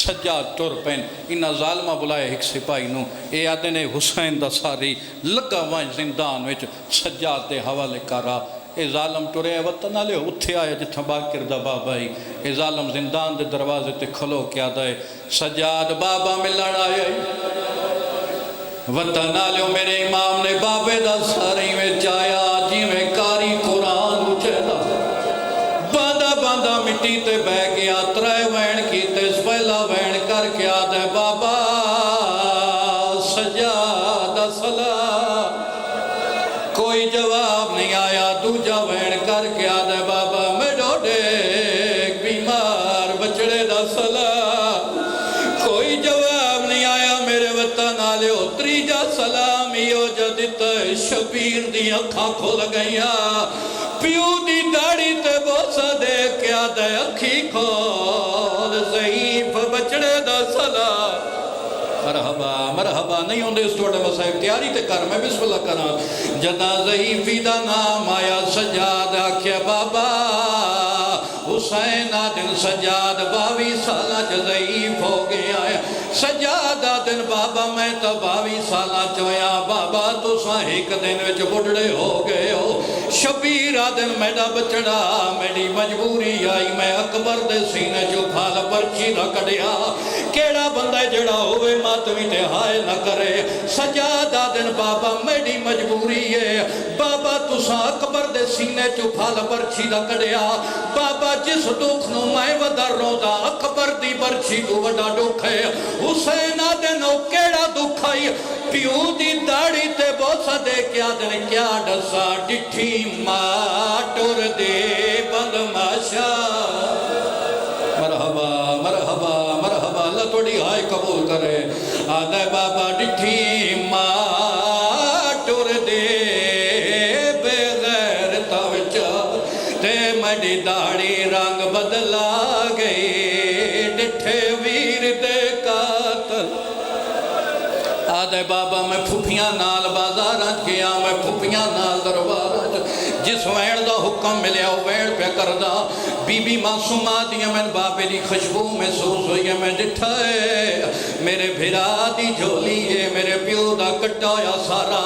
सज्जाद तुर पैन इन्ना जालमा बुलाया एक सिपाही नूं ये आते ने हुसैन दा सारी लगा वा जिंदान विच सज्जाद दे हवाले करा ये जालम टुरे वतन वाले उत्थे आया जिथा बाकिर दा बाबा ही ये जालम जिंदान दे दरवाजे ते खलो क्या दे सज्जाद बाबा मिलन आया वतन वाले मेरे इमाम ने बाबे दा सारी में आया जिवें कारी कुरान उचेदा बांदा बांदा मिट्टी ते बह गया त्रै वैन कीते पहला वैन करके आदे बाबा सज्जाद सलाम कोई जवाब नहीं आया दूजा वैन करके आदे बाबा मैं डोडे बीमार बचड़े दा सलाम कोई जवाब नहीं आया मेरे वतन आले त्रीजा सलाम यो जदित शबीर दी अखां खुल गईया प्यू दी दाढ़ी ते बोसा दे के आदे अखी खोल ज़ईफ बचड़े दा सलाम मरहबा मरहबा नहीं होंदे इस थोड़े मसाइब तैयारी ते कर मैं बिस्मिल्लाह करा जदा ज़ईफी दा नाम आया सज्जाद आख्या बाबा हुसैन आदिन सज्जाद 22 साल ज़ईफ हो गया है सज्जाद आदिन बाबा मैं तो 22 साल चोया बाबा तुसा एक दिन विच बुढ़ड़े हो गए हो शबीर आदिन मेरा बचड़ा मेरी मजबूरी आई मैं अकबर दे सीने चो फाल पर्ची न कढ़िया केड़ा बंदा जड़ा होवे मातमी ते हाय न करे सज्जाद आदिन बाबा मेरी मजबूरी है बाबा तुसा अकबर दे सीने चो फाल पर्ची न कढ़िया बाबा जिस दुख नूं मैं वदा रोंदा अकबर दी बरछी तू वड्डा दुख है हुसैन आदिन ओ केड़ा दुख आई प्यू दी दाढ़ी ते बोसा दे क्या दिन क्या दसा डिठी मां टुर दे बदमाशा मरहबा मरहबा मरहबा अल्लाह थोड़ी हाय कबूल करे आदे बाबा डिठी मां टुर दे बेगैर तवच ते मडी दाढ़ी रंग बदला गई डिठे वीर दे कातल आदे बाबा मैं फुफियां नाल बाजार गया मैं फुफियां नाल दरबार जिस वैन का हुक्म मिलया वो वैन पे करदा बीबी मासूमा दियां मैं बाबे की खुशबू महसूस हुई है मैं डिठा है मेरे भिरा दी झोली है मेरे प्यो का कट्टा होया सारा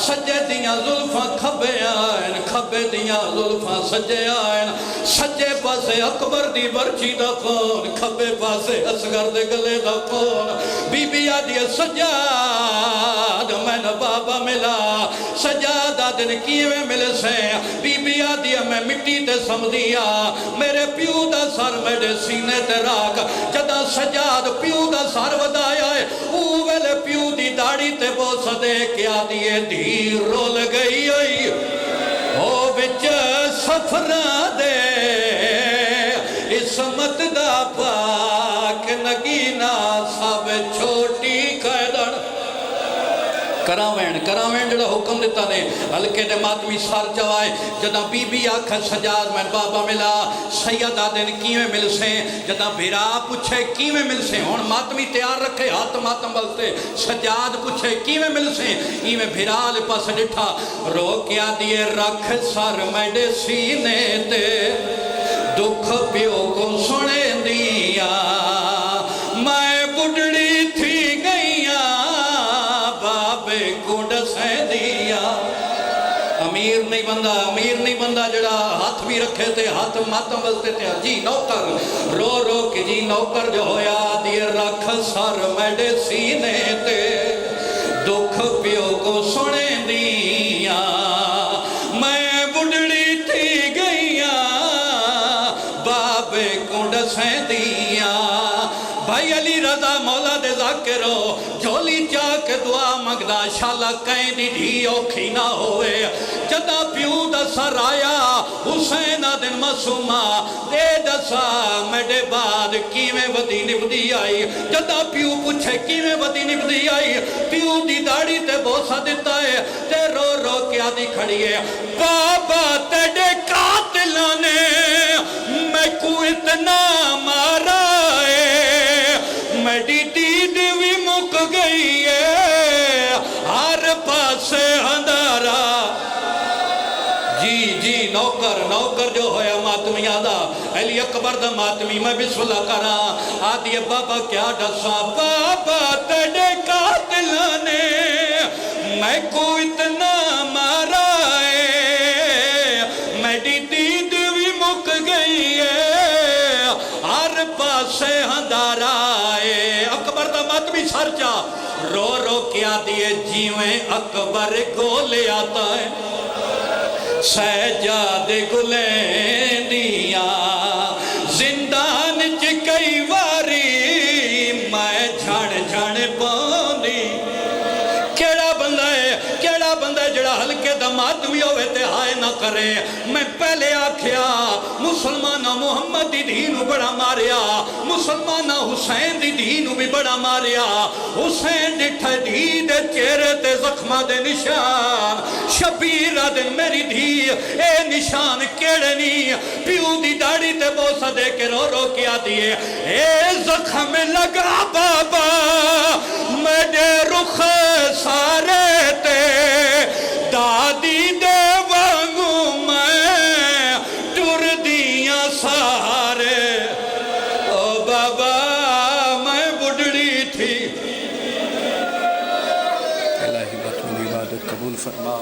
सज्जे दियां जुल्फां खब्बे आन खब्बे दियां जुल्फां सज्जे आन सज्जे पासे अकबर दी बरछी दा खून खब्बे पासे असगर दे गले दा खून बीबी आदि सज्जाद मैन बाबा मिला सज्जाद दिन किवें मिले से बीबी आदि मैं मिट्टी ते समझिया मेरे प्यू दा सर मेरे सीने ते राख जदा सज्जाद प्यू दा सर वधाया है ऊ वेले प्यू दी दाढ़ी ते बोस दे के आदि धी रोल गई होई ओ विच सफरा दे इसमत दा पाक नगीना सब छोटी कैदन करावें जो हुक्म दिता ने हल्के दे मातमी सर चवाए जदा बीबी आख सजाद मैं बाबा मिला सैयद आदिन किवें मिल से जदा बिरा पूछे किवें मिल से हुण मातमी तैयार रखे हाथ मातम बलते सजाद पूछे किवें मिल से इवें बिराल पास डिठा रो क्या दिए रख सर मेरे सीने ते दुख प्यो को सुने दिया मैं बुढ़ड़ी थी गईया बाबे कुंड से दिया अमीर नहीं बंदा जड़ा हाथ भी रखे थे हाथ मातम बलते थे जी नौकर रो रो के जी नौकर जो होया दिए रख सर मेरे सीने ते दुख प्यो को सुने दिया मैं बुढ़ड़ी थी गईया बाबे कुंड से दिया भाई अली रजा मौला दे जाकिरो झोली चाक दुआ मंगदा शाला कहीं दी धी औखी ना होवे जदा प्यू दा सर आया हुसैन दिन मासूमा दे दसा मेरे बाद किवें वदी निभदी आई जदा प्यू पूछे किवें वदी निभदी आई प्यू दी दाढ़ी ते बोसा दिता है ते रो रो के आदी खड़ी है बाबा तेरे कातिलां ने मैं को इतना मारा मेरी दीद भी मुक गई है हर पासे अंधारा जी जी नौकर नौकर जो होया मातमी आदा अली अकबर दा मातमी मैं बिस्मिल्लाह करा आदि बाबा क्या दसा बाबा तेरे कातिल ने मैं को इतना मारा है मेरी दीद भी मुक गई है हर पासे हंदारा है अकबर दा मातमी सरचा रो रो क्या दिए जीवें अकबर को ले आता है सहजादे गुलेंदिया जिंदान च कई वारी मैं झण झण पांदी केड़ा बंदा है जड़ा हल्के दा मातमी होवे ते हाय ना करे मैं पहले आख्या मुसलमाना मुहम्मद दी धी नू बड़ा मारिया मुसलमाना हुसैन दी धी नू भी बड़ा मारिया हुसैन डिठा धी दे चेहरे ते जख्मा दे निशान शबीर दे मेरी धी ए निशान केड़े नी प्यू दी दाढ़ी ते बोसा दे के रो रो के आती है ए जख्म लगा बाबा मेरे रुख सारे ते दादी दे वांगू मैं टुर दिया सारे ओ बाबा मैं बुढ़ड़ी थी। इलाही बातों की इबादत कबूल फरमा।